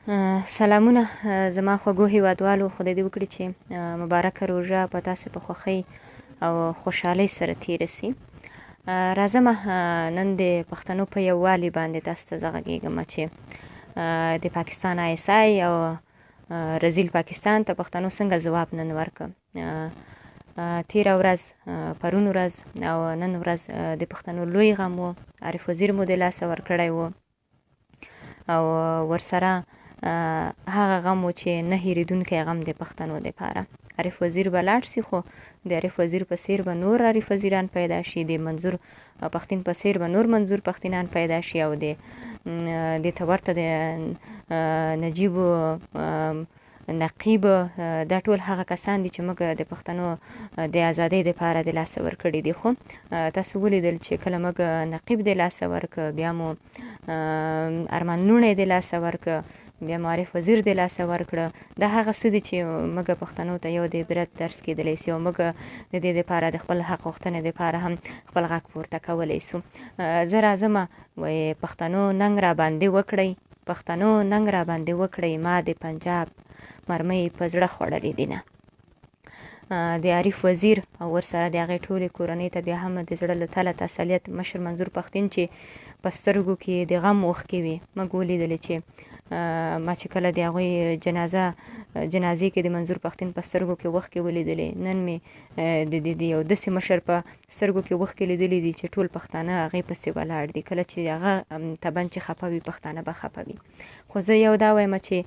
سلامونه زما خوږو هیوادوالو، خدای دې وکړي چې مبارکه روژه په تاسې په خوښۍ او خوشحالۍ سره تېره سي. راځم نن د پښتنو په یووالي باندې تاسو ته زه غږېږم چې د پاکستان ISI او رزیل پاکستان ته پښتنو څنګه ځواب نن ورکړ. تېره ورځ پرون ورځ او نن ورځ د پښتنو لوی غم و، عارف وزیر مو د لاسه ورکړی و او ورسره هغه غم و چې نه هېرېدونکی غم د پښتنو دپاره. عارف وزیر به لاړ شي، خو د عارف وزیر په څېر به نور عارف وزیران پیدا شي، د منظور پښتین په څېر به نور منظور پښتینان پیدا شي او د ته ورته د نجیب نقیب دا ټول هغه کسان دي چې موږ د پښتنو د ازادۍ دپاره د لاسه ورکړي دي. خو تاسو ولیدل چې کله موږ نقیب د لاسه ورکړ، بیا مو ارمان لوڼی د لاسه ورکړ، بیا مو عارف وزیر د لاسه ورکړه. دا هغه څه دي چې موږ پښتنو ته یو د عبرت درس کېدلی سي او موږ د دې دپاره د خپل حق غوښتنې دپاره هم خپل غږ پورته کولی سو. زه راځم وایي پښتنو ننګ را باندې وکړئ، پښتنو ننګ را باندې وکړئ، ما د پنجاب مرمۍ په زړه خوړلې دینه. د عارف وزیر او ورسره د هغې ټولې کورنۍ ته بیا هم د زړه له تله تسلیت. مشر منظور پښتین چې په سترګو کې د غم اوښکې وې، موږ ولیدلې چې ما چې کله د هغوی جنازې کې د منظور پښتین په سترګو کې اوښکې ولیدلې، نن مې د یو داسې مشر په سترګو کې اوښکې لیدلې دي چې ټول پښتانه هغې پسې ولاړ دي. کله چې هغه تبن چې خفه وي، پښتانه به خفه وي. خو زه یو دا وایم چې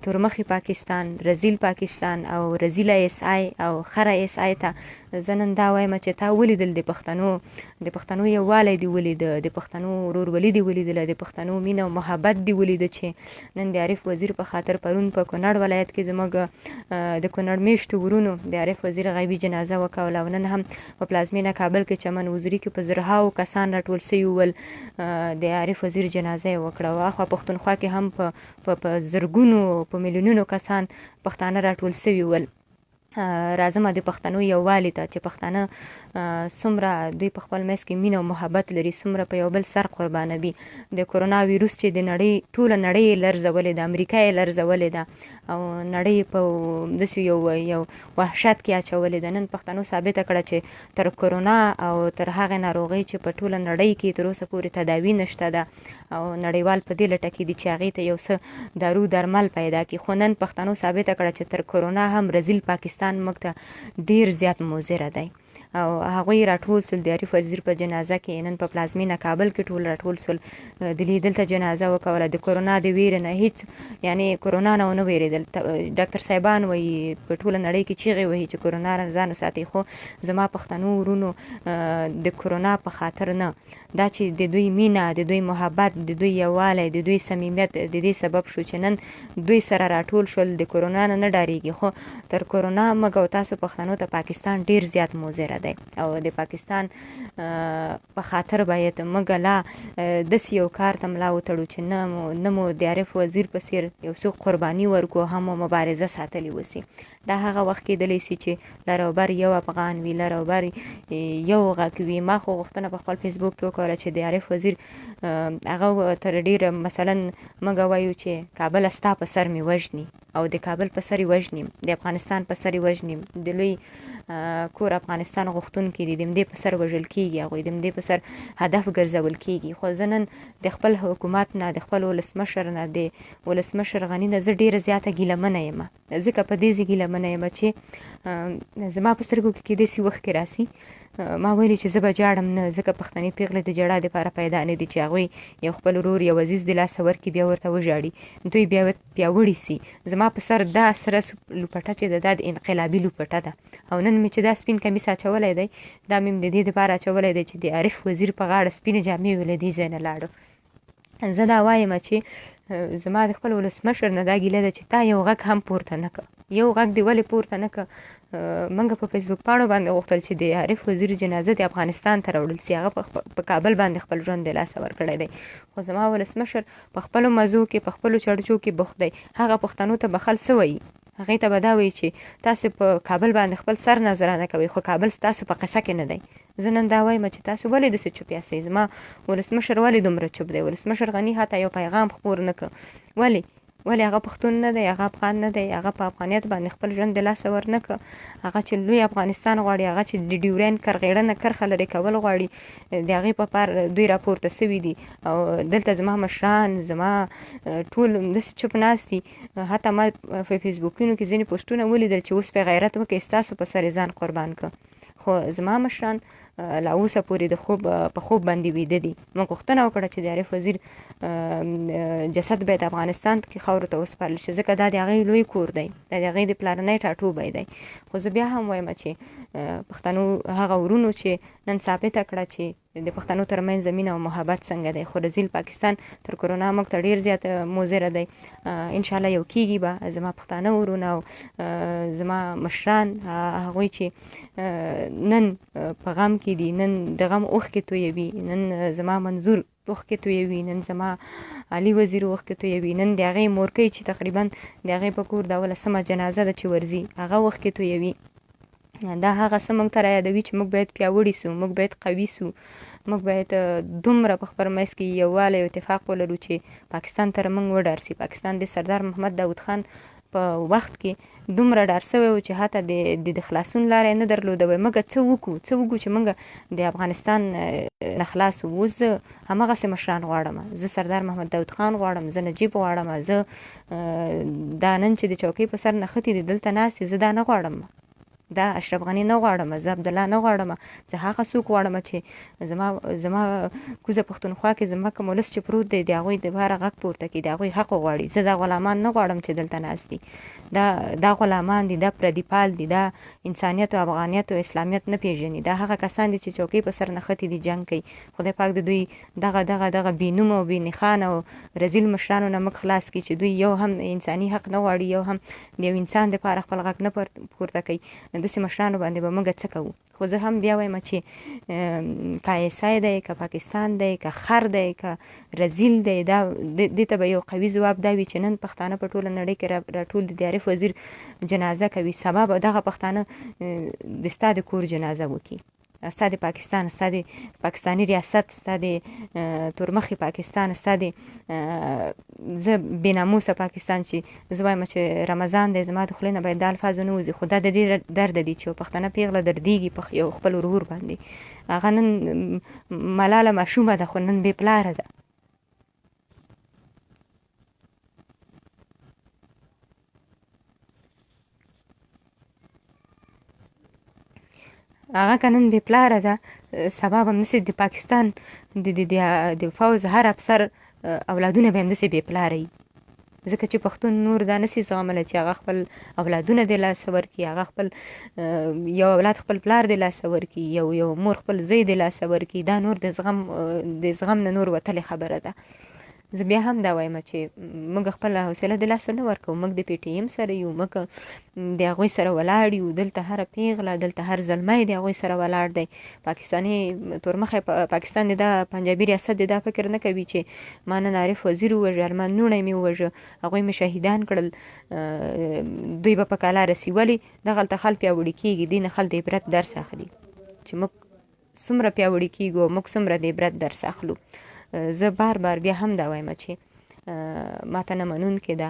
تورمخي پاکستان، رزیل پاکستان او رزیل ISI او خره ISI ته زه نن دا وایم چې تا ولیدل د پښتنو یووالی دې ولیده، د پښتنو ورورولي دې ولیدله، د پښتنو مینه او محبت دې ولیده چې نن د عارف وزیر په خاطر پرون په کونړ ولایت کې زموږ د کونړ میشتو ورونو د عارف وزیر غیبي جنازه وکوله او نن هم په پلازمینه کابل کې چمن وزیري کې په زرهاو کسان راټول سوي ول، د عارف وزیر جنازه یې وکړه. او اخوا پښتونخوا کې هم په زرګونو په میلیونونو کسان پښتانه راټول سوي ول. راځم د پښتنو یووالي ته چې پښتانه څومره دوی په خپل منځ کې مینه او محبت لري، څومره په یو بل سر قربانوي. د کرونا ویروس چې د نړۍ ټوله نړۍ یې لرزولې ده، امریکا یې لرزولې ده او نړۍ په داسې یو وحشت کې اچولې ده. نن پښتنو ثابته کړه چې تر کرونا او تر هغې ناروغۍ چې په ټوله نړۍ کې تر اوسه پورې تداوي نشته ده او نړیوال په دې لټه کې دي چې هغې ته یو څه دارو درمل پیدا کړي. خو نن پښتنو ثابته کړه چې تر کرونا هم رزیل پاکستان موږ ته ډېر زیات مضره دی او هغوی راټول سول. د عارف وزیر په جنازه کې نن په پلازمینه کابل کې ټول راټول سول، دلته جنازه وکوله. د کرونا د ویرې نه هیڅ، یعنی کرونا نه ونه ویرېدل. ډاکټر صاحبان وایي په ټوله نړۍ کې چیغې وهي چې کرونا نه ځان وساتئ، خو زما پښتنو ورونو د کرونا په خاطر نه، دا چې د دوی مینه، د دوی محبت، د دوی یووالی، د دوی صمیمیت د دې سبب شو چې نن دوی سره راټول شول. د کرونا نه ډارېږي، خو تر کرونا موږ او تاسو پښتنو ته پاکستان ډېر زیات مضره دی او د پاکستان په خاطر باید موږ لا داسې یو کار ته ملا وتړو چې نه مو د عارف وزیر په څېر یو څوک قرباني ورکړو، هم مو مبارزه ساتلې وسي. دا هغه وخت کېدلی سي چې لر او بر یو افغان وي، لر او بر یو غږ وي. ما خو غوښتنه په خپل فیسبوک کې وکړه چې د عارف وزیر هغه تر ډېره مثلا موږ وایو چې کابل ستا په سر مې وژني او د کابل په سر یې وژني، د افغانستان په سر یې وژني، د لوی کور افغانستان غوښتونکي دي، د همدې په سر وژل کېږي، هغوی د همدې په سر هدف ګرځول کېږي. خو زه نن د خپل حکومت نه، د خپل ولسمشر نه، د ولسمشر غني نه زه ډېره زیاته ګیلمنه یم. ځکه په دې زه ګیلمنه یم چې زما په سترګو کې داسې اوښکې راسي. ما ویلي چې زه به جاړم نه، ځکه پښتنې پیغلې د ژړا دپاره پیدا نه دي چې هغوی یو خپل ورور یو عزیز د لاسه ورکړي، بیا ورته وژاړي، دوی بیا پیاوړي سي. زما په سر دا سره لوپټه چې دا د انقلابي لوپټه ده او نن مې چې دا سپین کمیس اچولی دی، دا مې د دې دپاره اچولی دی چې د عارف وزیر په غاړه سپینې جامې ویله دې ځای نه لاړو. زه دا وایم چې زما د خپل ولسمشر نه دا ګیله ده چې تا یو غږ هم پورته نه کړه. یو غږ دې ولې پورته نه کړه؟ موږ په فیسبوک پاڼو باندې غوښتل چې د عارف وزیر جنازه د افغانستان ته راوړل سي، هغه په کابل باندې خپل ژوند د لاسه ورکړی دی. خو زما ولسمشر په خپلو مزو کې، په خپلو چړچو کې بوخت دی. هغه پښتنو ته بخل څه وایي؟ هغې ته به دا وایي چې تاسو په کابل باندې خپل سر نظرانه کوئ، خو کابل ستاسو په قصه کې نه دی. زه نن دا وایم چې تاسو ولې داسې چوپ یاستئ؟ زما ولسمشر ولې دومره چوپ دی؟ ولسمشر غني حتی یو پیغام خپور نه کړ. ولې؟ ولې هغه پښتون نه دی، هغه افغان نه دی، هغه په افغانیت باندې خپل ژوند د لاسه ورنکړ. هغه چې لوی افغانستان غواړي، هغه چې د ډیورین کرغېړنه کرښه لرې کول غواړي، د هغې په پار دوی راپورته سوي دي. او دلته زما مشران، زما ټول داسې چوپ ناست دي. حتی ما په فیسبوکونو کې ځینې پوسټونه ولیدل چې اوس پې غیرت وکړئ، ستاسو په سر ځان قربان کړ. خو زما مشران لا اوسه پورې د خوب په خوب باندې ویده دي. موږ غوښتنه وکړه چې د عارف وزیر جسد باید افغانستان کې خاورو ته وسپارل شي، ځکه دا د هغې لوی کور دی، دا د هغې د پلارنی ټاټوبی دی. خو زه بیا هم وایم چې پښتنو هغه ورونو چې نن ثابته کړه چې د پښتنو ترمنځ مینه او محبت څنګه دی. خو رزیل پاکستان تر کرونا موږ ته ډېر زیات مضره دی. انشاءالله یو کېږي به زما پښتانه ورونه او زما مشران، هغوی چې نن په غم کې دي، نن د غم اوښکې تویوي، نن زما منظور اوښکې تویوي، نن زما علي وزیر اوښکې تویوي، نن د هغې مورکۍ چې تقریبا د هغې په کور دا 18مه جنازه ده چې ورځي، هغه اوښکې تویوي. دا هغه څه موږ ته رایادوي چې موږ باید پیاوړي سو، موږ باید قوي سو، موږ باید دومره په خپل منځ کې یووالی او اتفاق ولرو چې پاکستان تر موږ وډارسي. پاکستان د سردار محمد داود خان په وخت کې دومره ډار سوی و چې حتی د خلاصون لاره نه درلوده. وایي موږ څه وکړو چې موږ د افغانستان نه خلاص وو. اوس زه همغسې مشران غواړم، زه سردار محمد داود خان غواړم، زه نجیب غواړم، زه دا نن چې د چوکۍ په سر نښتي دي دلته ناست، زه دا نه غواړم، دا اشرف غني نه غواړم، زه عبدالله نه غواړم، زه هغه څوک غواړم چې زما کوزه پښتونخوا کې زما کوم ولس چې پروت دی د هغوی دپاره غږ پورته کړي، د هغوی حق وغواړي. زه دا غلامان نه غواړم چې دلته ناست دي، دا غلامان دي، دا پردیپال دي، دا انسانیت او افغانیت او اسلامیت نه پیژني. دا هغه کسان دي چې چوکۍ په سر نښتي دي، جنګ کوي. خدای پاک د دوی دغه بېنومه او بېنښانه او رزیل مشرانو نه موږ خلاص کړي چې دوی یو هم انساني حق نه غواړي، یو هم د یو انسان دپاره خپل غږ نه پورته کوي. داسې مشرانو باندې به موږ څه کوو؟ خو زه هم بیا وایم چې که ایسای دی، که پاکستان دی، که خر دی، که رزیل دی، دا دې ته به یو قوي ځواب دا وي چې نن پښتانه په ټوله نړۍ کې راټول د عارف وزیر جنازه کوي، سبا به دغه پښتانه د ستا د کور جنازه وکړي، ستا د پاکستان، ستا د پاکستاني ریاست، ستا د تورمخي پاکستان، ستا د زه بې ناموسه پاکستان چې زه وایم چې رمضان دی، زما د خولې نه باید دا الفاظ ونه وځي. خو دا د دې درد دی چې یو پښتنه پیغله دردېږي په یو خپل ورور باندې. هغه نن ملاله ماشومه ده، خو نن بې پلاره ده. هغه که نن بې پلاره ده، سبا به همداسې د پاکستان د فوز هر افسر اولادونه به همداسې بې پلاره وي. ځکه چې پښتون نور دا نسي زغملی چې هغه خپل اولادونه د لاسه ورکړي، هغه خپل یو اولاد خپل پلار د لاسه ورکړي، یو مور خپل زوی د لاسه ورکړي. دا نور د زغم نه نور وتلې خبره ده. زه بیا هم دا وایم چې موږ خپله حوصله د لاسه نه ورکوو. موږ د پی ټی ایم سره یو، موږ د هغوی سره ولاړ یو. دلته هره پیغله، دلته هر زلمی د هغوی سره ولاړ دی. پاکستاني تورمخی پاکستان د دا پنجابي ریاست د دا فکر نه کوي چې ما نن عارف وزیر ووژه، ارمان نوڼی مې ووژه، هغوی مې شهیدان کړل، دوی به په کلا رسي. ولې دغلته خل پیاوړي کېږي، دې نه خل د عبرت درس اخلي چې موږ څومره پیاوړي کېږو، موږ څومره د عبرت درس اخلو. زه بار بیا هم دا وایم چې ماته نه منونکې ده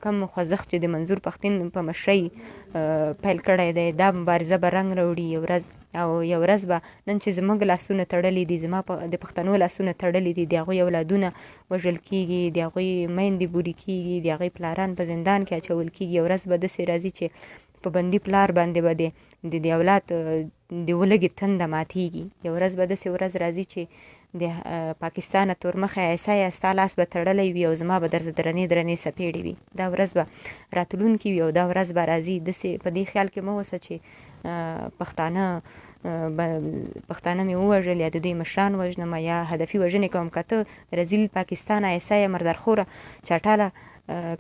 کم خوځښت چې د منظور پښتین په مشرۍ پیل کړی دی، دا مبارزه به رنګ راوړي یو ورځ. او یو ورځ به نن چې زموږ لاسونه تړلي دي، زما د پښتنو لاسونه تړلي دي، د هغوی اولادونه وژل کېږي، د هغوی میندې بورې کېږي، د هغوی پلاران په زندان کې اچول کېږي. یو ورځ به داسې راځي چې په بندي پلار باندې به د اولاد د ولږې تنده ماتېږي. یو ورځ به داسې ورځ راځي چې د پاکستانه تورمخی عیسایه ستا لاس به تړلی وي او زما به درته درنې درنې څپېړې وي. دا ورځ به راتلونکې وي او دا ورځ به راځي. داسې په دې خیال کې مه اوسه چې پښتانه مې ووژل یا د دوی مشران وژنم یا هدفي وژنې کوم. که ته رزیل پاکستانه عیسایه مردرخوره چټاله،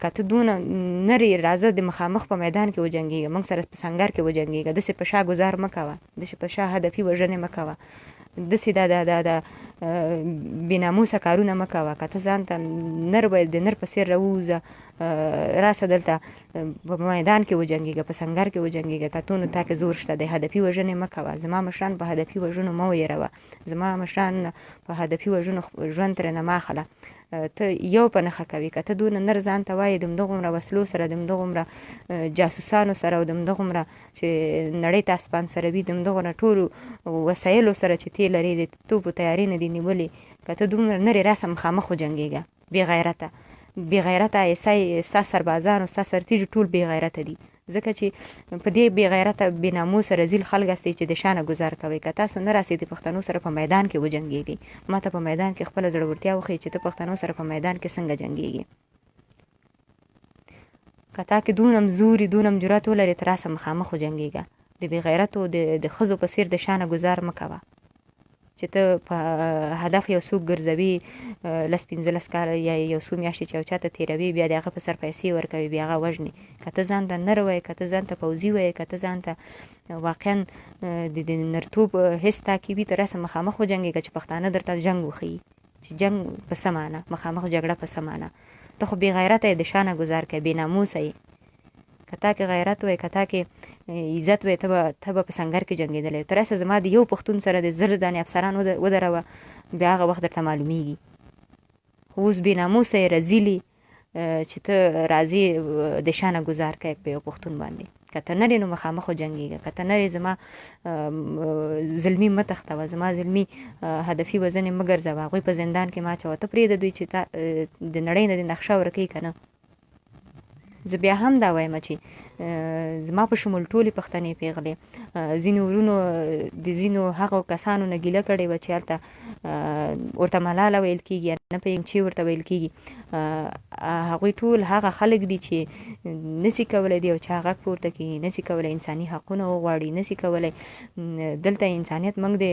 که ته دونه نرې، راځه د مخامخ په میدان کې وجنګېږه، موږ سره په سنګر کې وجنګېږه. داسې په شا ګزار مه کوه، داسې په شا هدفي وژنې مه کوه، داسې دا بې ناموسه کارونه مه کوه. که ته ځان ته نر باید د نر په څېر راووځه راسه دلته په میدان کې وجنګېږه، په سنګر کې وجنګېږه، کتونو تا کې زور شته دی، هدفي وژنې مه کوه، زما مشران په هدفي وژنو مه ویروه، زما مشران په هدفي وژنو ژوند ترېنه مه اخله. ته یو په نښه کوي، که ته دونه نر ځان ته وایې دمدغومره وسلو سره، دمدغومره جاسوسانو سره او دمدغومره چې نړۍ ته سپانسروي، دمدغومره ټولو وسایلو سره چې تی لرې د توپو تیارې نه دي نیولې، که ته دومره نرې راسه مخامخ وجنګېږه. بې غیرته بې غیرته ایسای ستا سربازان او ستا سرتیږي ټول بې غیرته دي، ځکه چې په دې بې غیرته بې ناموسه رذیل خلک هستئ چې د شانه ګزار کوئ. که تاسو نه راسئ د پښتنو سره په میدان کې وجنګېږئ، ما ته په میدان کې خپله زړورتیا وښیئ چې ته پښتنو سره په میدان کې څنګه جنګېږې. که تا کې دونم زوري دونم جرات ولرې ته راسه مخامخ وجنګېږه. د بې غیرتو د ښځو په څېر د شانه ګزار مه کوه چې ته په هدف یو څوک ګرځوي 15 کاله یا یو څو میاشتې چې یو چا ته تېروي، بیا د هغه په سر پیسې ورکوي، بیا هغه وژني. که ته ځان ته نر وایې، که ته ځان ته پوځي وایې، که ته ځان ته واقعا د نرتوب حس تا کې وي، ته راسه مخامخ وجنګېږه چې پښتانه درته جنګ وښیي چې جنګ په څه معنه، مخامخ جګړه په څه معنه. ته خو بې غیرته یې، د شانه ګزار کوې، بې ناموسه یې. که تا کې غیرت وای، که تا کې عزت وای، ته به په سنګر کې جنګېدلی. تر اوسه زما د یو پښتون سره د 1000 دانې افسران ودروه، بیا هغه وخت درته معلومیږي. خو اوس بې ناموسه یې، رذیلې چې ته راځې د شانه ګزار کوې په یو پښتون باندې. که ته نرې نو مخامخ وجنګېږه، که ته نرې زما ظلمي مه تښتوه، زما ظلمي هدفي وژنې مه ګرځوه، هغوی په زندان کې مه اچوه. ته پرېږده دوی چې د نړۍ نه د نقشه ورکوي که نه. زه بیا هم دا وایم چې زما په شمول ټولې پښتنې پیغلې ځینو ورونو د ځینو هغو کسانو نه ګیله کړې وه چې هلته ورته ملاله ویل کېږي، نه پوهېږم چې ورته ویل کېږي. هغوی ټول هغه خلک دي چې نسي کولی د یو چا غږ پورته کړي، نسي کولی انساني حقونه وغواړي، نسي کولی دلته انسانیت موږ د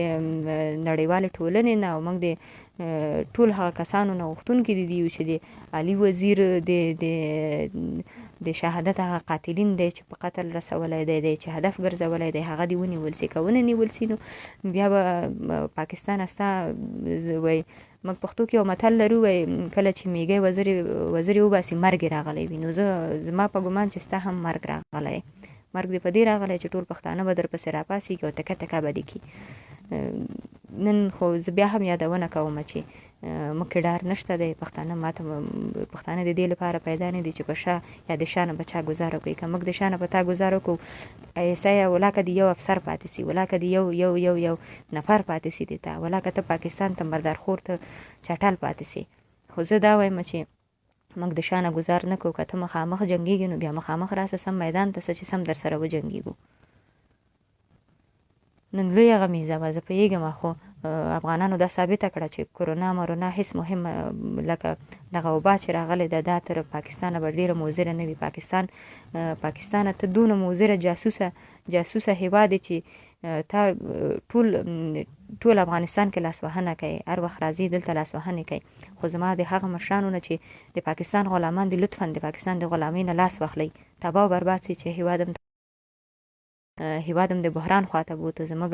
نړیوالې ټولنې نه او موږ د ټول هغه کسانو نه غوښتونکي دي یو چې د علي وزیر د شهادت هغه قاتلین دی چې په قتل رسولی دی چې هدف ګرځولی دی، هغه دې ونیول سي. که ونه نیول سي نو بیا به پاکستان استا وایي، موږ پښتو کې یو متل لرو، وایي کله چې میږی وزرې وباسي مرګ یې راغلی وي. نو زما په ګمان چې ستا هم مرګ راغلی، مرګ دې په دې راغلی چې ټول پښتانه به در پسې راپاسېږي او تکه تکه به دې کړي. نن خو زه بیا هم یادونه کوم چې موږ کې ډار نشته دی. پښتانه د دې لپاره پیدا نه دي چې په شا یا د شا نه به چا ګزار وکړي. که موږ د شا نه به تا ګزار وکړو، ایسایه ولاکه د یو افسر پاتې سي، ولاکه د یو نفر پاتې سي دی ته، ولاکه ته پاکستان ته مردارخور ته چټل پاتې سي. خو زه دا وایم چې موږ د شا نه ګزار نه کوو. که ته مخامخ جنګېږي نو بیا مخامخ راسه سم میدان ته، څه چې سم در سره وجنګېږو. نن لویه غمیزه وه، زه پوهېږم، خو افغانانو دا ثابته کړه چې کرونا هیڅ مهم لکه دغه وبا چې راغلی ده دا تر پاکستانه به ډېره مضره نه وي. پاکستانه ته دونه مضره جاسوسه هېواد دی چې تا ټول افغانستان کې لاسوهنه کوي، هر وخت راځي دلته لاسوهنې کوي. خو زما د هغه مشرانو نه چې د پاکستان غلامان دي، لطفا د پاکستان د غلامۍ نه لاس واخلئ، تباه او برباد سي چې هېوادم د بحران خواته بوته. زموږ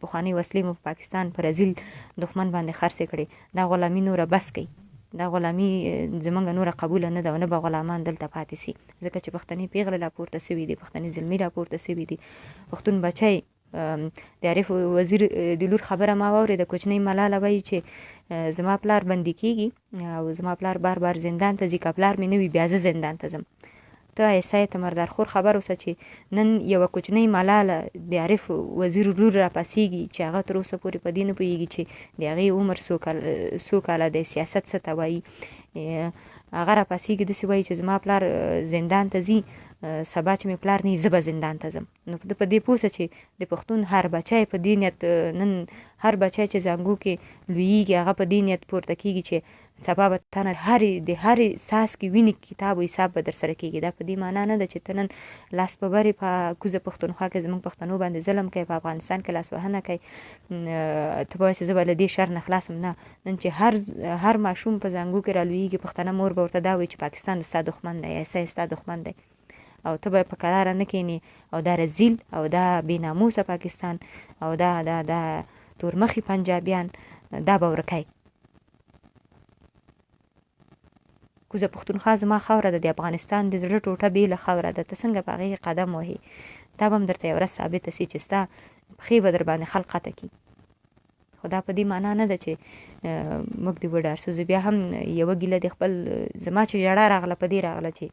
پخوانۍ وسلې مو په پاکستان په رذیل دښمن باندې خرڅې کړې. دا غلامي نوره بس کوي، دا غلامي زموږ نوره قبوله نه ده او نه به غلامان دلته پاتې سي، ځکه چې پښتنې پیغلې راپورته سوي دي، پښتنې زلمي راپورته سوي دي. پښتون بچی د عارف وزیر د لور خبره ما واورېده، کوچنۍ ملاله وایي چې زما پلار بندي کېږي او زما پلار بار زندان ته ځي، که پلار مې نه وي بیا زه زندان ته ځم. ته ایسای ته مردارخور خبر اوسه چې نن یوه کوچنۍ ملاله د عارف وزیر لور راپاسېږي چې هغه تر اوسه پورې په دې نه پوهېږي چې د هغې عمر څو کاله دی، سیاست څه ته وایي. هغه راپاسېږي داسې وایي چې زما پلار زندان ته ځي، سبا چې مې پلار نه وي زه به زندان ته ځم. نو په دې پوه سه چې د پښتون هر بچی په دې نیت، نن هر بچی چې زانګو کې لویېږي هغه په دې نیت پورته کېږي چې سبا به ته نه د هرې ساس کې وینې کتاب و حساب به در سره کېږي. دا په دې معنا نه ده چې ته نن لاس په برې په کوزه پښتونخوا کې زموږ پښتنو باندې ظلم کوي، په افغانستان کې لاسوهنه کوي، ته به وایې چې زه به له دې شر نه خلاصم. نه، نن چې هر ماشوم په زانګو کې رالویېږي، پښتنه مور به ورته دا وایي چې پاکستان ستا دښمن دی، ایسای ستا دښمن دی، او ته به په کراره نه کښېنې او دا رذیل او دا بې ناموسه پاکستان او دا تورمخي پنجابیان دا به ورکوي. کوزه پښتونخوا زما خاوره ده، د افغانستان د زړه ټوټه بیله خاوره ده. ته څنګه په هغې قدم وهې؟ دا به هم درته یوه ورځ ثابته سي چې ستا پښې به در باندې خلق قطع کړي. خو دا په دې معنا نه ده چې موږ دې وډار سو. زه بیا هم یوه ګیله د خپل زما چې ژړا راغله په دې راغله چې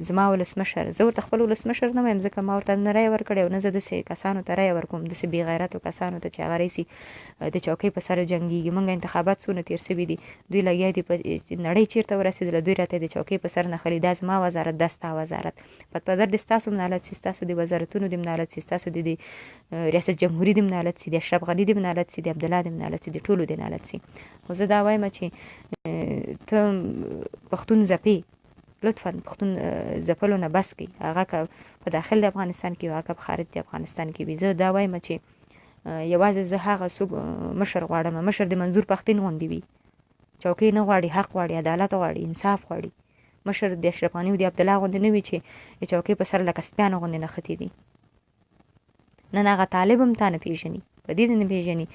زما ولسمشر، زه ورته خپل ولسمشر نه وایم ځکه ما ورته نه رایه ورکړې او نه زه داسې کسانو ته رایه ورکوم، داسې بې غیرتو کسانو ته چې هغه رئیسي د چوکۍ په سر جنګېږي. موږ انتخابات څونه تېر سوي دي، دوی لګیا دي په نړۍ چېرته ورسېدله، دوی راته د چوکۍ په سر نښلي دا زما وزارت، دا ستا وزارت. پتپدر د ستاسو منالت سي، ستاسو د وزارتونو د منالت سي، ستاسو د ریاست جمهوري د منالت سي، د اشرف غني د منالت سي، د عبدالله د منالت سي، د ټولو د منالت سي. خو زه دا وایم چې ته پښتون ځپې، لطفا پښتون ځپلو نه بس کړي، هغه که په داخل د افغانستان کې وي، هغه که په خارج د افغانستان کې وي. زه دا وایم چې یوازې زه هغه څوک مشر غواړم، مشر د منظور پښتین غوندې وي، چوکۍ نه غواړي، حق غواړي، عدالت غواړي، انصاف غواړي. مشر د اشرف غني او د عبدالله غوندې نه وي چې د چوکۍ په سر لکه سپیانو غوندې نښتي دي. نن هغه طالب هم تا نه پېژني، په دې نه پېژني.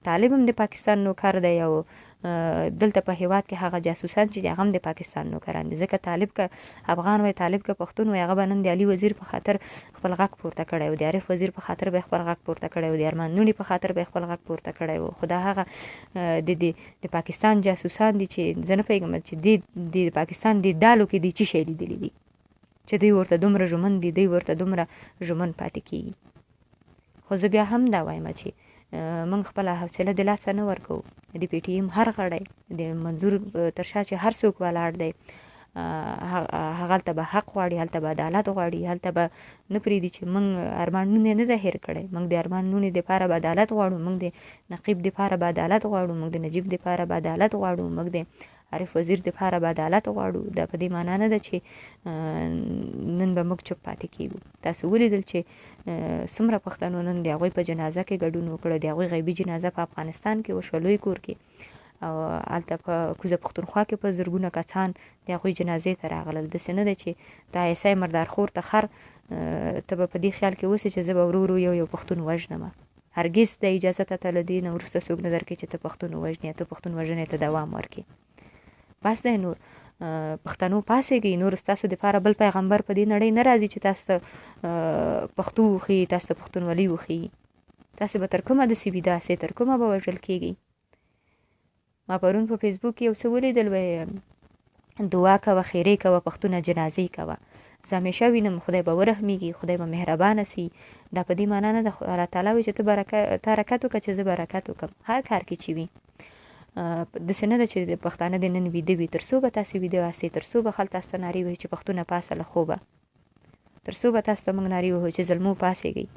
طالب هم د پاکستان نوکر دی او دلته په هیواد کې هغه جاسوسان چې هغه هم د پاکستان نوکران دي. ځکه طالب که افغان وای، طالب که پښتون وای، هغه به نن د علي وزیر په خاطر خپل غږ پورته کړی و، د عارف وزیر په خاطر به خپل غږ پورته کړی و، د ارمان لوڼي په خاطر به خپل غږ پورته کړی و. خو دا هغه د پاکستان جاسوسان دي چې زه نه پوهېږم چې د پاکستان د ډالو کې دي څه شی لیدلي دي چې دوی ورته دومره ژمن دي، دوی ورته دومره ژمن پاتې کېږي. خو زه بیا هم دا وایم چې موږ خپله حوصله د لاسه نه ورکوو. د پی ټي ایم هر غړی د منظور تر شا چې هر څوک ولاړ دی، هغلته به حق غواړي، هلته به عدالت غواړي، هلته به نه پرېږدي چې موږ ارمان لوڼې نه ده هېر کړی. موږ د ارمان لوڼې دپاره به عدالت غواړو، موږ د نقیب دپاره به عدالت غواړو، موږ د نجیب دپاره به عدالت غواړو، موږ د عارف وزیر دپاره به عدالت غواړو. دا په دې معنا نه ده چې نن به موږ چوپ پاتې کېږو. تاسو ولیدل چې څومره پښتنو نن د هغوی په جنازه کې ګډون وکړه، د هغوی غیبي جنازه په افغانستان کې وشوه، لوی کور کې، او هلته په کوزه پښتونخوا کې په زرګونه کسان د هغوی جنازې ته راغلل. داسې نه ده چې د ایسای مردارخور ته خر ته به په دې خیال کې اوسې چې زه به ورو ورو یو پښتون وژنمه. هرګز د اجازه ته له دې نه وروسته څوک نه درکوي چې ته پښتون ووژنې، ته پښتون وژنې ته دوام ورکړې. بس دی نور پښتنو پاسېږئ. نور ستاسو دپاره بل پیغمبر په دې نړۍ نه راځي چې تاسو ته پښتو وښیي، تاسو ته پښتونولي وښیي. تاسې به تر کومه داسې وي داسې تر کومه به وژل کېږئ. ما پرون په فیسبوک کې یو څه ولیدل، وایي دعا کوه، خیرې کوه، پښتونه جنازې کوه. زه همیشه وینم خدای به ورحمیږي، خدای به مهربانه سي. دا په دې معنا نه ده، الله تعالی وایي چې ته حرکت وکړه چې زه به حرکت وکړم. هر کار کې چې وي داسې نه ده چې پښتانه د نن ویده وي، تر څو به تاسې ویده واسئ، تر څو به خلک تاسو ته نارې وهي چې پښتونه پاسه له خوبه، تر څو به تاسو ته موږ نارې وهو چې زلمو پاسېږئ.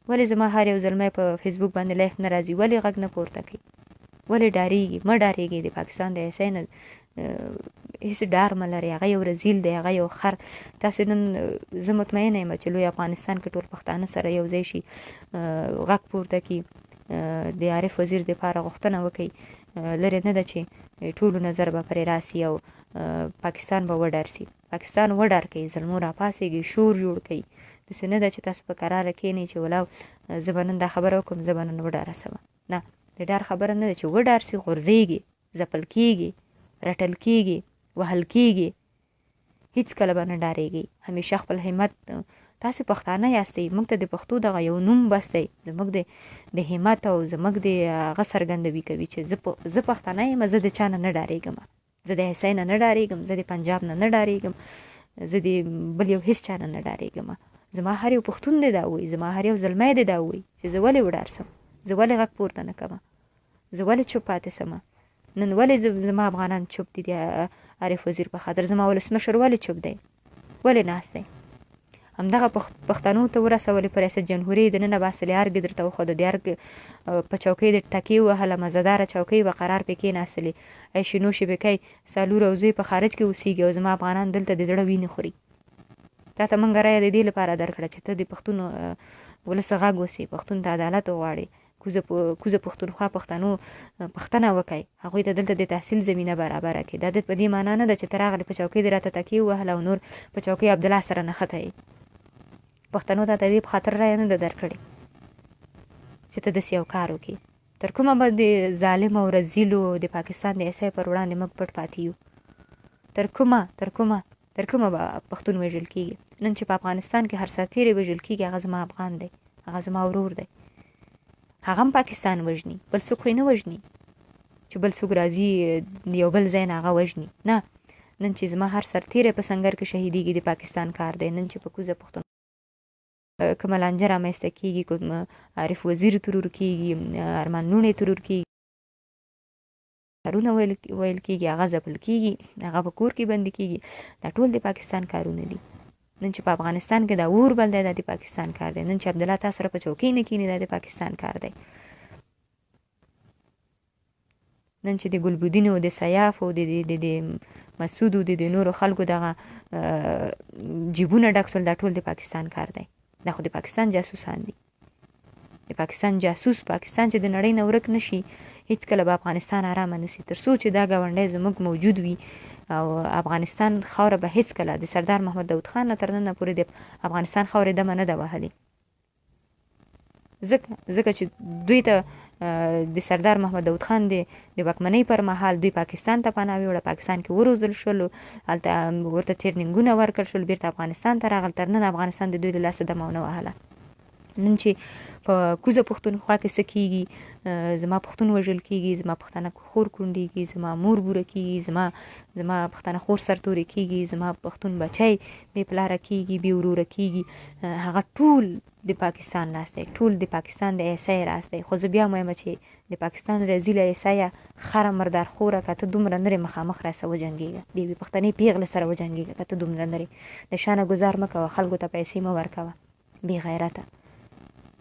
ولې زما هر یو زلمی په فیسبوک باندې لایف نه راځي؟ ولې غږ نه پورته کوي؟ ولې ډارېږي؟ مه ډارېږئ، د پاکستان د ایسای نه هېڅ ډار مه لرئ. هغه یو رزیل دی، هغه یو خر. تاسو نن زه مطمئنه یم چې لوی افغانستان کې ټول پښتانه سره یو ځای شي، غږ پورته کړي، د عارف وزیر دپاره غوښتنه وکړي. لرې نه ده چې ټولو نظر به پرې راسي او پاکستان به وډار سي. پاکستان وډار کوي، زلمو راپاڅېږي، شور جوړ کوي. داسې نه ده چې تاسو په کراره کښېنئ چې ولاو زه به نن دا خبره وکړم، زه به نن وډاره سمه. نه، د ډار خبره نه ده چې وډار سي، غورځېږي، ځپل کېږي، رټل کېږي، وهل کېږي. هېڅکله به نه ډارېږي. همیشه خپل همت، تاسو پښتانه یاستئ، موږ ته د پښتو دغه یو نوم بس دی، زموږ د همت او زموږ د هغه څرګندوي کوي چې زه پښتانه یم، زه د چا نه نه ډارېږم، زه د ایسای نه نه ډارېږم، زه د پنجاب نه نه ډارېږم، زه د بل یو هېڅ چا نه نه ډارېږم. زما هر یو پښتون دی دا وایي، زما هر یو زلمی دی دا وایي چې زه ولې وډار سم، زه ولې غږ پورته نه کوم، زه ولې چوپ پاتې سمه. نن ولې زما افغانان چوپ دي د عارف وزیر په خاطر؟ زما ولسمشر ولې چوپ دی؟ ولې ناست دی؟ همدغه پښتنو ته ورسولې په ریاست جمهوري دننه به اصلي ارګ درته وښوده، د ارګ په چوکۍ د ټکې ووهله، مزهداره چوکۍ به قرار پې کېناستلې، عیشي نوشي به کوئ، ستا لور او زوی په خارج کې اوسېږي او زما افغانان دلته د زړه وینې خوري. تا ته موږ رایه د دې لپاره درکړه چې ته د پښتون ولس غږ اوسې، پښتون ته عدالت وغواړې، کوزه پښتونخوا پښتنو پښتنه وکړئ، هغوی ته دلته د تحصیل زمینه برابره کړي. دا د په دې معنا نه ده چې ته راغلې په چوکۍ دې راته تکیې ووهله او نور په چوکۍ عبدالله سره نښته یې. پښتنو ته د دې په خاطر رایه نه ده درکړې چې ته داسې یو کار وکړې. تر کومه به د ظالم او رزیلو د پاکستان د ایسای پر وړاندې موږ پټ پاتې یو؟ تر کومه به پښتون وژل کېږي؟ نن چې په افغانستان کې هر سرتیری وژل کېږي هغه زما افغان دی، هغه زما ورور دی، هغه هم پاکستان وژني، بل څوک نه وژني چې بل څوک راځي یو بل ځای نه هغه وژني. نه، نن چې زما هر سرتیری په سنګر کې شهیدیږي د پاکستان کار دی. نن چې په کوزه پښتون کومه لانجه رامنځته کېږي، کوم عارف وزیر ترور کېږي، ارمان لوڼې ترور کېږي، کارونه ویل کېږي، هغه ځپل کېږي، هغه په کور کې بندي کېږي، دا ټول د پاکستان کارونه دي. نن چې په افغانستان کې دا اور بل دی دا د پاکستان کار دی. نن چې عبدالله تا سره په چوکۍ نه کېني دا د پاکستان کار دی. نن چې د ګلبدین او د سیاف او د مسعود او د نورو خلکو دغه جیبونه ډک شول، دا ټول د پاکستان کار دی. دا خو د پاکستان جاسوسان دي. د پاکستان جاسوس پاکستان چې د نړۍ نه ورک نشي، هیڅ کله به افغانستان آرامه نشي تر څو چې دا ګاونډی زموږ موجود وي. او افغانستان خاوره به هیڅ کله د سردار محمد داود خان نه تر ننه پورې د افغانستان خاورې دمه نه ده وهلې. ځکه چې دوی ته د سردار محمد داود خان د واکمنۍ پر مهال دوی پاکستان ته پناه ویوړه، پاکستان کې وروزل شول، هلته ورته ټرینینګونه ورکړل شول، بیرته افغانستان ته راغل، تر نن افغانستان د دوی له لاسه دمه ونه وهله. نن چې په کوزه پښتونخوا کې څه کېږي، زما پښتون وژل کېږي، زما پښتنه خور کونډېږي، زما مور بوره کېږي، زما پښتنه خور سرتورې کېږي، زما پښتون بچی بې پلاره کېږي، بې وروره کېږي، هغه ټول د پاکستان لاس دی، ټول د پاکستان د ایسای لاس دی. خو زه بیا وایم چې د پاکستان رزیله ایسایه خره مردار خوره که ته دومره نرې مخامخ راسه وجنګېږه، د یوې پښتنې پیغلې سره وجنګېږه که ته دومره نرې. د شانه ګزار مه کوه، خلکو ته پیسې مه ورکوه، بې غیرته.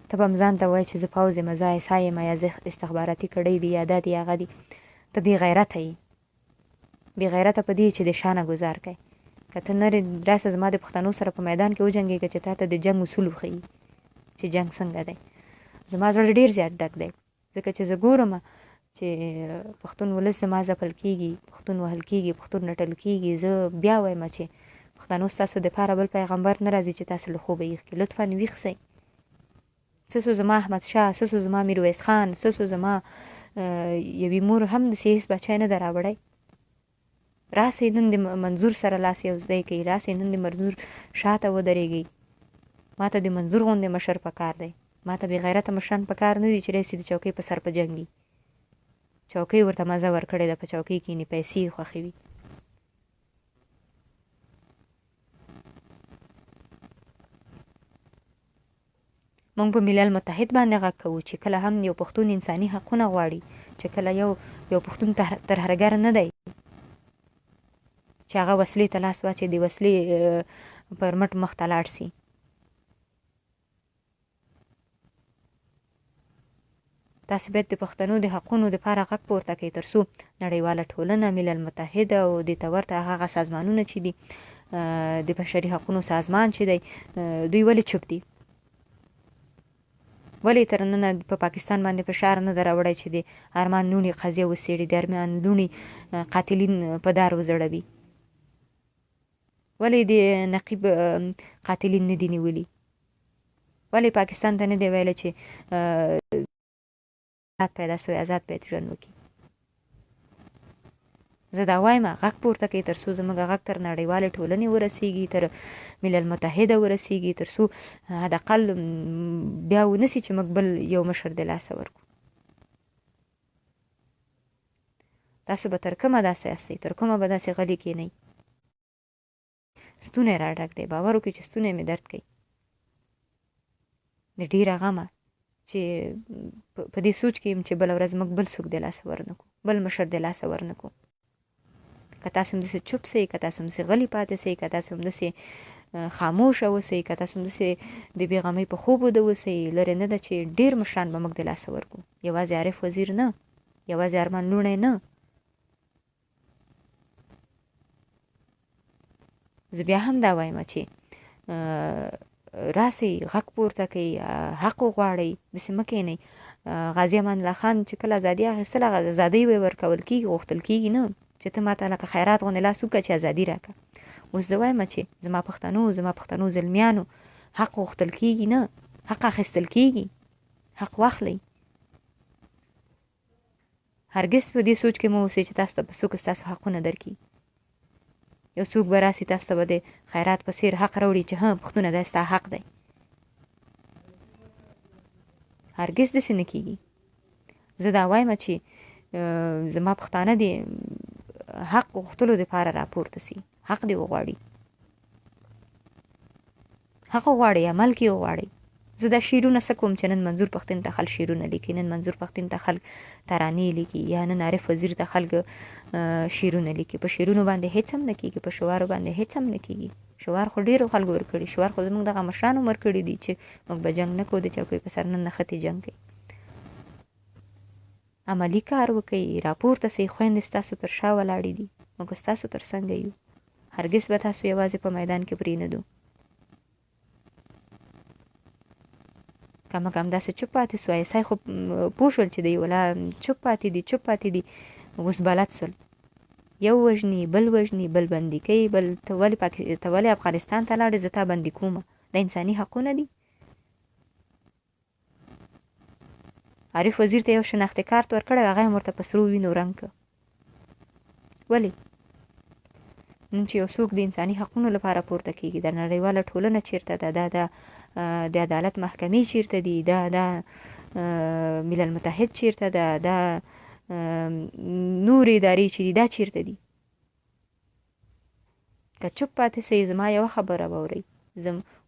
ته به هم ځان ته وایې چې زه پوځ یم، زه ایسا یم، یا زه استخباراتي کړۍ دي یا دا دي هغه دي. ته بې غیرته یې، بې غیرته په دې چې د شانه ګزار کوې. که ته نرې راسه زما د پښتنو سره په میدان کې وجنګېږه چې تا ته د جنګ اصول وښیي چې جنګ څنګه دی. زما زړه ډېر زیات ډک دی، ځکه چې زه ګورم چې پښتون ولس زما ځپل کېږي، پښتون وهل کېږي، پښتون رټل کېږي. زه بیا وایم چې پښتنو ستاسو دپاره بل پیغمبر نه راځي چې تاسو له خوبه ویښ کړي. لطفا ویښ سئ. ستاسو زما احمد شاه، ستاسو زما میرویس خان، ستاسو زما یوې مور هم داسې هېڅ بچی نه ده راوړی. راسئ نن د منظور سره لاس یو ځای کوي، راسئ نن د منظور شاته ودرېږئ. ما ته د منظور غوندې مشر پکار دی، ما ته بې غیرته مشران پکار نه دي چې راسي د چوکۍ په سر په جنګي. چوکۍ ورته مزه ورکړې ده، په چوکۍ کښېني، پیسې یې خوښوي. موږ په ملل متحد باندې غږ کوو چې کله هم یو پښتون انساني حقونه غواړي، چې کله یو پښتون ترهرګر نه دی چې هغه وسلې ته لاس واچي، د وسلې پر مټ مخ ته لاړ سي. تاسو باید د پښتنو د حقونو دپاره غږ پورته کړئ تر څو نړیواله ټولنه، ملل متحد او دې ته ورته هغه سازمانونه چې دي، د بشري حقونو سازمان چې دی، دوی ولې چوپ دي؟ ولې تر ننه په پاکستان باندې فشار نه ده راوړی چې د ارمان لوڼې قضیه وڅېړي، د ارمان لوڼې قاتلین په دار وځړوي؟ ولې د نقیب قاتلین نه دي نیولي؟ ولې پاکستان ته نه دی ویلی چې آزاد پیدا سوی، آزاد باید ژوند وکړي؟ زه دا وایم غږ پورته کوي تر څو زموږ غږ تر نړیوالې ټولنې ورسیږي، تر ملل متحده ورسیږي، تر څو حداقل بیا ونسي چې موږ بل یو مشر د لاسه ورکړو. تاسو به تر کومه داسې یاستئ؟ تر کومه به داسې غلي کښېنئ؟ ستونی را ډک دی، باور وکړئ چې ستونی مې درد کوي د ډېره غمه، چې په دې سوچ کې یم چې بله ورځ موږ بل څوک د لاسه ورنکړو، بل مشر د لاسه ورنکړو. که تاسو همداسې چوپ سئ، که تاسو همداسې غلي پاتې سئ، که تاسو همداسې خاموشه اوسئ، که تاسو همداسې د بېغمۍ په خوب وده اوسئ، لرې نه ده چې ډېر مشران به موږ د لاسه ورکړو. یوازې عارف وزیر نه، یوازې ارمان لوڼی نه. زه بیا هم دا وایم چې راسئ غږ پورته کوئ، حق وغواړئ، داسې مه کښېنئ. غازي امان الله خان چې کله ازادي اخیستله، ازادۍ به یې ورکول کېږي، غوښتل کېږي نه چې ته ما ته لکه خیرات غوندې لاس وکړه چې ازادي راکړه. اوس زه وایم چې زما پښتنو زلمیانو حق غوښتل کېږي نه، حق اخیستل کېږي. حق واخلئ. هرګز په دې سوچ کې مو اوسئ چې تاسو ته به څوک ستاسو حقونه درکړي. یو څوک به راسي تاسو ته به د خیرات په څېر حق راوړي چې ها پښتونه دا ستا حق دی. هرګز داسې نه کېږي. زه دا وایم چې زما پښتانه دې حق غوښتلو دپاره راپورته سي، حق دې وغواړي، حق وغواړئ، عمل کې وغواړئ. زه دا شعرونه څه کوم چې نن منظور پښتون ته خلک شعرونه لیکي، نن منظور پښتون ته خلک ترانې لیکي، یا نن عارف وزیر ته خلک شعرونه لیکي. په شعرونو باندې هیڅ هم نه کېږي، په شعارو باندې هیڅ هم نه کېږي. شعار خو ډېرو خلکو ورکړي، شعار خو زموږ دغه مشرانو ورکړي دي چې موږ به جنګ نه کوو، د چوکۍ په سر نن نښتې جنګ کوي. عملي کار وکړئ، راپورته سئ. خویندې ستاسو تر شا ولاړې دي، موږ ستاسو تر څنګه یو. هرګز به تاسو یوازې په میدان کې پرېنږدو. کمک همداسې چوپ پاتې سو. ایسای خو پوه شول چې دی ولا چوپ پاتې دي اوس بلد سول. یو وژني، بل وژني، بل بندي کوي، بل ته ولې افغانستان ته لاړې، زه تا بندي کومه. دا انساني حقونه دي؟ عارف وزیر ته یو شناختي کارت ورکړی، هغه یې ورته په سرو وینو رنګ کړ. ولې؟ نن چې یو څوک د انساني حقونو لپاره پورته کېږي، د نړیواله ټولنه چیرته ده، د عدالت محکمې چیرته دي، دا ملل متحد چیرته ده، دا نور ادارې چې دي دا چیرته دي؟ که چوپ پاتې سئ، زما یوه خبره به اورئ.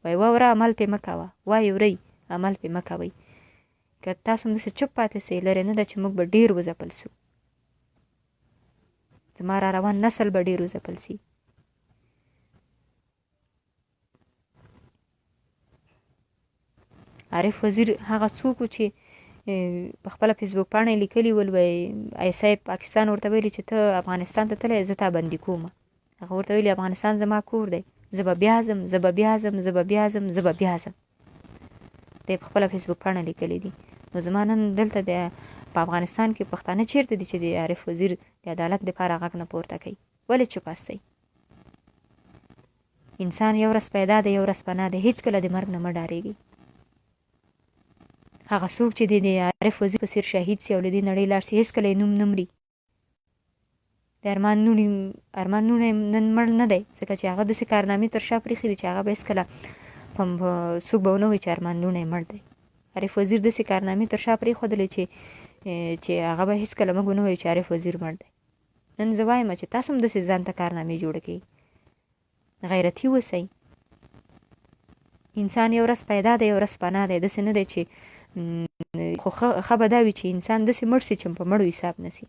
وایي واوره عمل پې مه کوه، وایي اورئ عمل پې مه کوئ. که تاسو همداسې چوپ پاتې سئ، لرې نه ده چې موږ به ډېر وځپل سو. زما را روان نسل به ډېر وځپل سي. عارف وزیر هغه څوک چې په خپله فیسبوک پاڼه یې لیکلي ول، وایي ایسای پاکستان ورته ویلي چې ته افغانستان ته تللی، زه تا بندي کومه. هغه ورته ویلي افغانستان زما کور دی، زه به بیا ځم، زه به بیا ځم، زه به بیا ځم، زه به بیا ځم. دا یې په خپله فیسبوک پاڼه لیکلي دي. نو زما نن دلته په افغانستان کې پښتانه چیرته دي چې د عارف وزیر د عدالت دپاره غږ نه پورته کوي؟ ولې چوپ استئ؟ انسان یو ورځ پیدا دی، یو ورځ پناه دی. هېڅکله د مرګ نه مه ډارېږئ. هغه څوک چې د عارف وزیر په څېر شهید سي او له دې نړۍ لاړ سي، هېڅکله یې نوم نه مري. د ارمان نوم نن مړ نه دی، ځکه چې هغه داسې کارنامې تر شا پرېښي دي چې هغه به هېڅکله څوک به ونه وایي چې ارمان نوم یې مړ دی. عارف وزیر داسې کارنامې تر شا پرېښودلې چې هغه به هېڅکله موږ ونه وایو چې عارف وزیر مړ دی. نن زه وایم چې تاسو هم داسې ځان ته کارنامې جوړه کړئ. غیرتي اوسئ. انسان یو ورځ پیدا دی، یو ورځ پناه دی. داسې نه دی چې خو ښه به دا وي چې انسان داسې مړ سي چې په مړو حساب نه سي.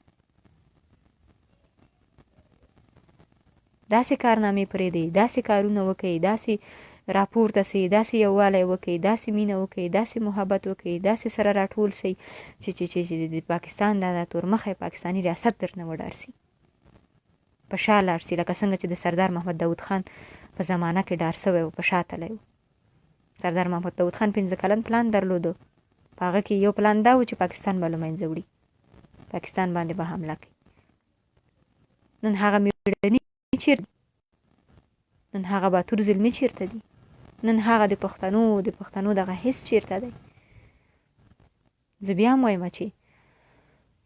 داسې کارنامې پرېږدئ، داسې کارونه وکئ، داسې راپورته سئ، داسې یووالی وکئ، داسې مینه وکئ، داسې محبت وکئ، داسې سره راټول سئ چې د پاکستان دا تورمخی پاکستاني ریاست درنه وډار سي، په شا لاړ سي. لکه څنګه چې د سردار محمد داود خان په زمانه کې ډار سوی و، په شا تلی و. سردار محمد داود خان 15 کلن پلان درلودو. په هغه کې یو پلان دا و چې پاکستان به له منځه وړي، پاکستان باندې به حمله کوي. نن هغه میړني چیرته دي؟ نن هغه باتور زلمي چیرته دي؟ نن هغه د پښتنو دغه حس چیرته دی؟ زه بیا هم وایم چې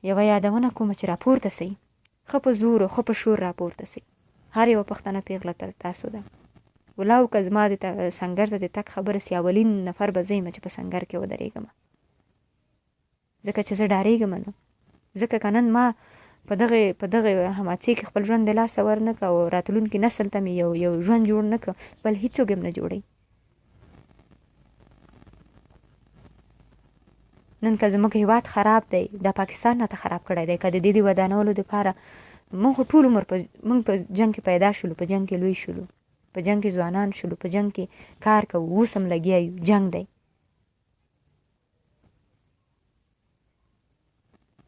یوه یادونه کومه چې راپورته سئ، ښه په زور او ښه په شور راپورته سئ. هر یوه پښتنه پیغله تر تاسو ده. ولاو که زما د سنګر ته د تګ خبره سي، اولین نفر به زه یم چې په سنګر کې ودرېږم، ځکه چې زه ډارېږم نه. ځکه که نن ما په دغه حماسې کې خپل ژوند د لاسه ورنه کړه او راتلونکي نسل ته مې یو ژوند جوړ نه کړه، بل هېڅوک هم نه جوړوي. نن که زموږ هېواد خراب دی، دا پاکستان راته خراب کړی دی. که د دې د ودانولو دپاره موږ خو ټول عمر موږ په جنګ کې پیدا شولو، په جنګ کې لوی شولو، په جنګ کې ځوانان شولو، په جنګ کې کار کوو، اوس هم لګیا یو. جنګ دی.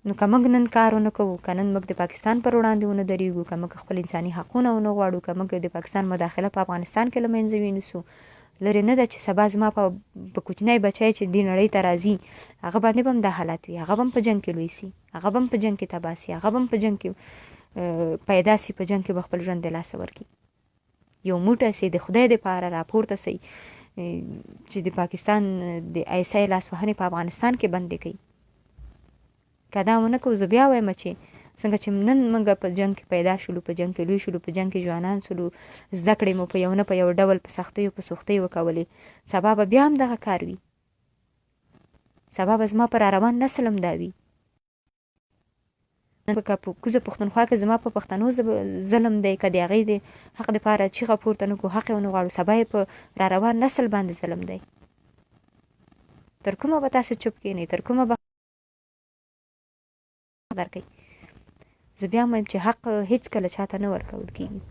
نو که موږ نن کار ونه کوو، که نن موږ د پاکستان پر وړاندې ونه درېږو، که موږ خپل انساني حقونه ونه غواړو، که موږ د پاکستان مداخله په افغانستان کې له منځه وینیسو، لرې نه ده چې سبا زما په کوچنی بچی چې دې نړۍ ته راځي، هغه باندې به هم دا حالت وي. هغه به هم په جنګ کې لوی سي، هغه به هم په جنګ کې تباه سي، هغه به هم په جنګ کې پیدا سي، په جنګ کې به خپل ژوند د لاسه ورکړي. یو موټی سئ، د خدای دپاره راپورته سئ چې د پاکستان د ایسای لاسوهنې په افغانستان کې بندې کړي. که دا ونه کوو زه بیا وایم چې څنګه چې نن موږ په جنګ کې پیدا شولو، په جنګ کې لوی شولو، په جنګ کې ځوانان شولو، زده کړې مو په یو نه په یو ډول په سختیو په سختیو وکولې، سبا به بیا هم دغه کار وي. سبا به زما په را روان نسل هم دا وي. نن که په کوزه پښتونخوا کې زما په پښتنو ظلم دی، که د هغې د حق دپاره چیغه پورته نه کړو، حق یې ونه غواړو، سبا یې په را روان نسل باندې ظلم دی. تر کومه به تاسو چوپ کښېنئ؟ تر کومه به درکوئ؟ زه بیا هم وایم چې حق هېڅکله چاته نه ورکول کېږي.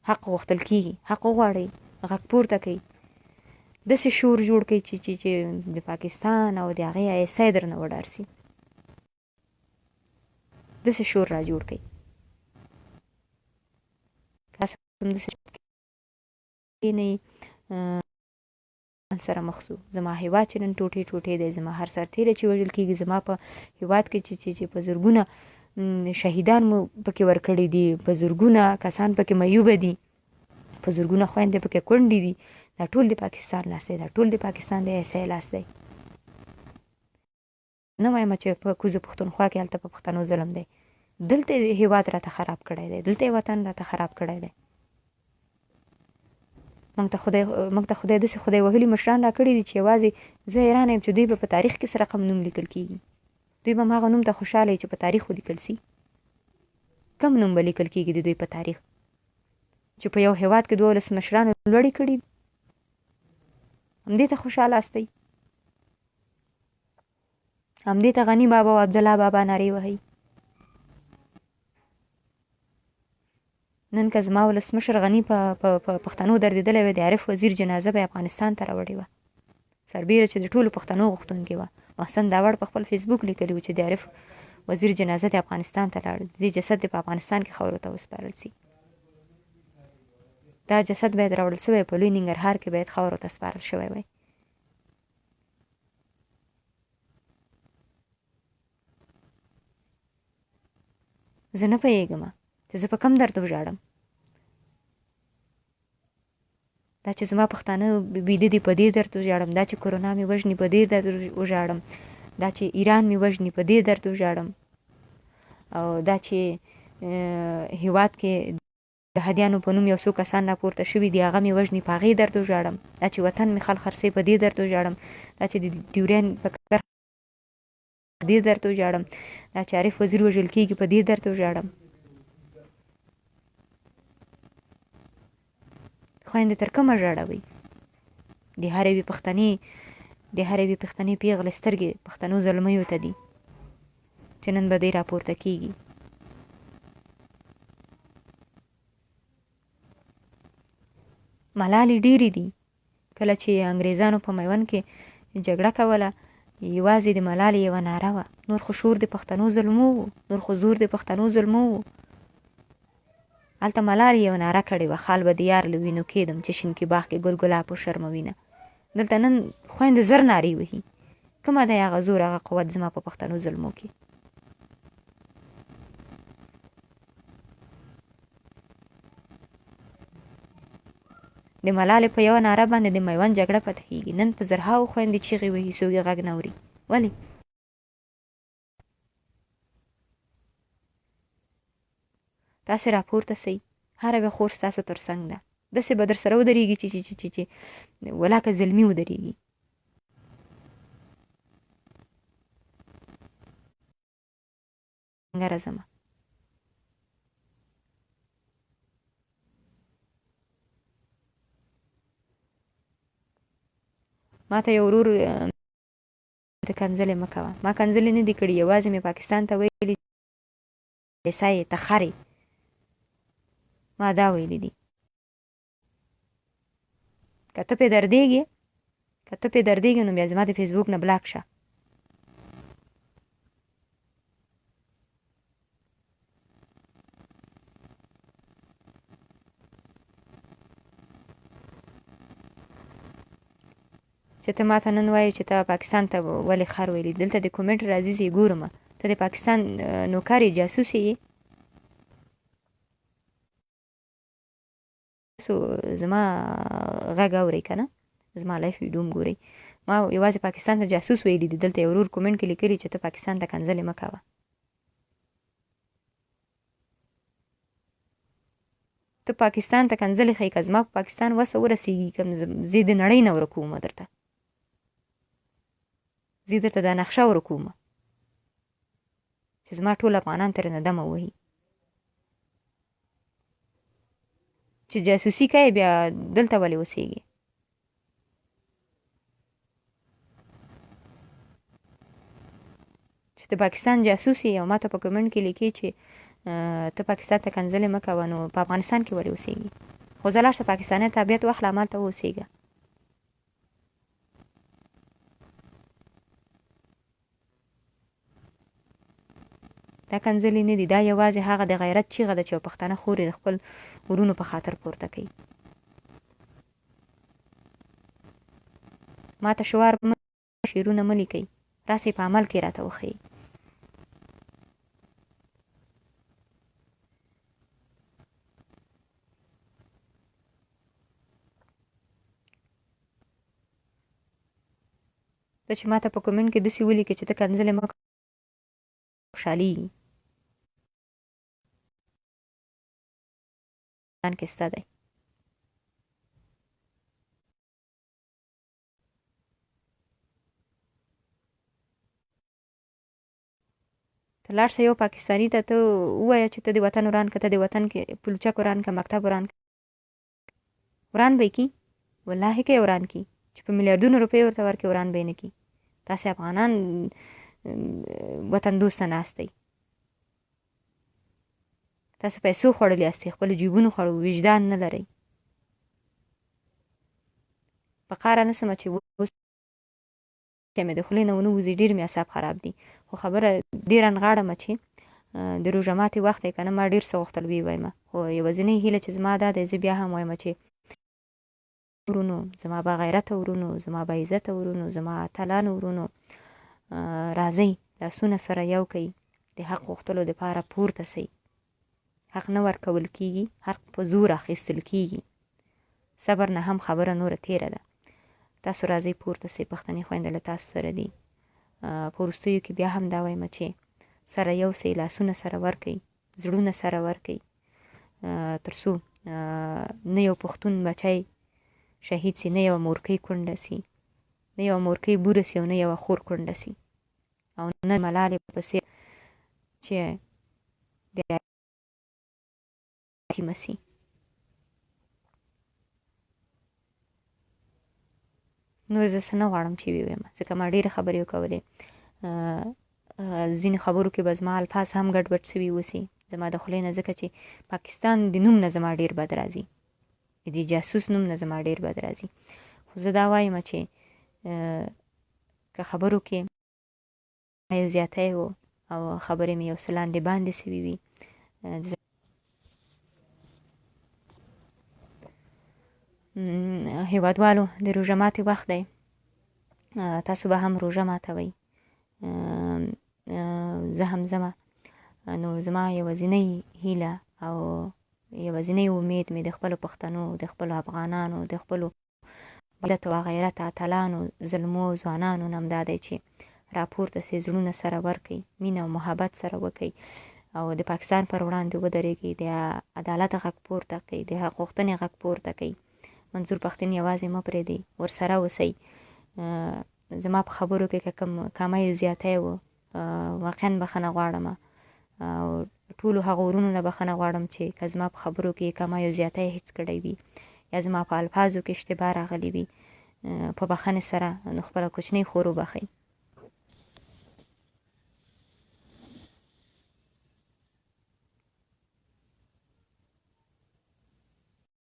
حق غوښتل کېږي، حق وغواړئ، غږ پورته کړئ، داسې شور جوړ کړئ چې د پاکستان او د هغې ایسای درنه وډار سي. داسې شور را جوړ کړئ. تاسو هم داسې کښېنئ سره مخ شو. زما هیواد چې نن ټوټې ټوټې دی، زما هر سرتیری چې وژل کېږي، زما په هیواد کې چې په زرګونه شهیدان مو پکې ورکړي دي، په زرګونه کسان پکې معیوبه دي، په زرګونه خویندې پکې کونډې دي، دا ټول د پاکستان لاس دی، دا ټول د پاکستان د ایسای لاس دی. نه وایم چې په کوزه پښتونخوا کې هلته په پښتنو ظلم دی. دلته هیواد راته خراب کړی دی، دلته وطن راته خراب کړی دی. موږ ته خدای داسې خدای وهلي مشران را کړي دي چې یوازې زه حیرانه یم چې دوی به په تاریخ کې څه رقم نوم لیکل کېږي. دوی به هم هغه نوم ته خوشحاله چې په تاریخ ولیکل سي. کم نوم به لیکل کېږي د دوی په تاریخ چې په یو هیواد کې 12 مشرانو لوړې کړي، همدې ته خوشحاله استئ، همدې ته غني بابا او عبدالله بابا نارې وهئ. نن که زما ولسمشر غني په پښتنو دردېدلی وی، د عارف وزیر جنازه به افغانستان ته راوړې وه، سربیره چې د ټولو پښتنو غوښتونکې وه. محسن داوړ په خپل فیسبوک لیکلي و چې د عارف وزیر جنازه د افغانستان ته لاړ، د دې جسد د په افغانستان کې خاورو ته وسپارل سي. دا جسد باید راوړل سوی په لوی ننګرهار کې باید خاورو ته سپارل شوی وی. زه نه پوهېږم چې زه په کم درد وژاړم. دا چې زما پښتانه بیده دي په دې درد وژاړم، دا چې کرونا مې وژني په دې درد وژاړم، دا چې ایران مې وژني په دې درد وژاړم، او دا چې هیواد کې د هدیانو په نوم یو څو کسان راپورته شوي دي هغه مې وژني په هغې درد وژاړم، دا چې وطن مې خلک خرڅوي په دې درد وژاړم، دا چې د ډیورین په دې درد وژاړم، دا چې عارف وزیر وژل کېږي په دې درد وژاړم. خویندې تر کومه ژاړوئ؟ د هر یوې پښتنې پیغلې سترګې پښتنو زلمیو ته دي چې نن به دی راپورته کېږي. ملالې ډېرې دي. کله چې انګریزانو په میوند کې جګړه کوله، یوازې د ملالې یوه ناره وه، نور خو شور د پښتنو ظلمو و، نور خو زور د پښتنو ظلمو و. هلته ملالې یو ناره کړې وه، خال به د یار له وینو کېدم چې شینکي باغ کې ګل ګلاب و شرموینه. دلته نن خویندې زر نارې وهي. کومه دی هغه زور هغه قوت زما په پښتنو ظلمو کې؟ د ملالې په یوه ناره باندې د میوند جګړه فتحېږي. نن په زرهاو خویندې چیغې وهي، څوک یې غږ نه اوري. ولې؟ تاسې راپورته سئ، هره بیا خور ستاسو تر څنګ ده، داسې به در سره ودرېږي چې ولاکه زلمي ودرېږي. څنګه راځمه ما ته یو ورور د کنځلې مه کوه. ما کنځلې نه دي کړي، یوازې مې پاکستان ته ویلي ایسای ته خرې، ما دا ویلي دي. که ته پې دردېږې نو بیا زما د فیسبوک نه بلاک شه. چې ته ماته نن وایې چې ته پاکستان ته ولې خر ویلي، دلته د کومنټ راځي چې ګورم ته د پاکستان نوکر یې، جاسوس یې. زما غږ اورئ که نه، زما لایف ویډیو هم ګورئ. ما یوازې پاکستان ته جاسوس ویلي دي. دلته یو ورور کومنټ کې لیکلي چې ته پاکستان ته کنځلې مه کوه. ته پاکستان ته کنځلې ښیې که زما په پاکستان وسه ورسېږي کوم زه د نړۍ نه ورکومه درته زه درته دا نقشه ورکومه چې زما ټول افغانان ترې نه دمه وهي. چې جاسوسي کوې بیا دلته ولې اوسېږي؟ چې ته پاکستان جاسوس یې او ما ته په کمنټ کې لیکې چې ته پاکستان ته کنځلې مه کوه نو په افغانستان کې ولې اوسېږي؟ خو زه لاړ شه پاکستاني تابعیت واخله همالته واوسېږه. دا کنځلې نه دي، دا یوازې هغه د غیرت چیغه ده چې یو پښتانه خور یې د خپل ورونو په خاطر پورته کوي. ما ته شعار شعرونه مه لیکئ، راسئ په عمل کې راته وښیئ. ته چې ما ته په کومنټ کې داسې ولیکې چې ته کنځلې مه خوشحالېږي کې سته دی. ته لاړ شه یو پاکستاني ته ته ووایه چې ته د وطن وران که، ته د وطن کې پلچک وران که، مکتب وران که، وران به یې کي، والله که یې وران کي چې په میلیاردونو روپۍ ورته ورکړي وران به یې نه کي. تاسې افغانان وطن دوسته ناست دی، تاسو پیسو خوړلې یاستئ، خپلو جیبونو خوړو، وجدان نه لرئ. په قاره نه سمه چې اوس مې د خولې نه ونه وځي، ډېر مې اعصاب خراب دي. خو خبره دې رانغاړمه چې د روژه ماتې وخت دی که نه ما ډېر څه غوښتل ویې وایم، خو یوازینۍ هیله چې زما دا دی، زه بیا هم وایم چې ورونو، زما با غیرته ورونو، زما با عزته ورونو، زما اتلانو ورونو، راځئ لاسونه سره یو کړئ، د حق غوښتلو دپاره پورته سئ. حق نه ورکول کېږي، حق په زور اخیستل کېږي. صبر نه هم خبره نوره تیره ده. تاسو راځئ پورته سئ، پښتنې خویندې له تاسو سره دي. په وروستیو کې بیا هم دا وایم چې سره یو سئ، لاسونه سره ورکئ، زړونه سره ورکئ، تر څو نه یو پښتون بچی شهید سي، نه یوه مورکۍ کونډه سي، نه یوه مورکۍ بوره سي او نه یوه خور کونډه سي، او نه ملالې په څېر چې یتیمه سي. نور زه څه نه غواړم چې ووایم، ځکه ما ډېرې خبرې وکولې. ځینې خبرو کې به زما الفاظ هم ګډوډ سوي اوسي زما د خولې نه، ځکه چې پاکستان د نوم نه زما ډېر بد راځي، د جاسوس نوم نه زما ډېر بد راځي. خو زه دا وایم چې که خبرو کې یو زیاتی و او خبرې مې یو څه لاندې باندې سوي وي، هیوادوالو د روژه ماتې وخت دی، تاسو به هم روژه ماتوئ، زه هم ځمه. نو زما یوازینۍ هیله او یوازینۍ امید مې د خپلو پښتنو، د خپلو افغانانو، د خپلو غیرت او غیرت اتلانو، زلمو ځوانانو نه همدا دی چې راپورته سئ، زړونه سره ورکئ، مینه او محبت سره وکئ او د پاکستان پر وړاندې ودرېږئ، د عدالت غږ پورته کړئ، د حق غوښتنې غږ پورته کړئ. منظور پښتین یوازې مه پرېږدئ، ورسره اوسئ. زما په خبرو کې که کوم کمی زیاتی و، واقعا بخښنه غواړم او ټولو هغو ورونو نه بخښنه غواړم چې که زما په خبرو کې کمی زیاتی هېڅ کړی وي یا زما په الفاظو کې اشتباه راغلی وي، په بخښنې سره نو خپله کوچنۍ خور وبښئ.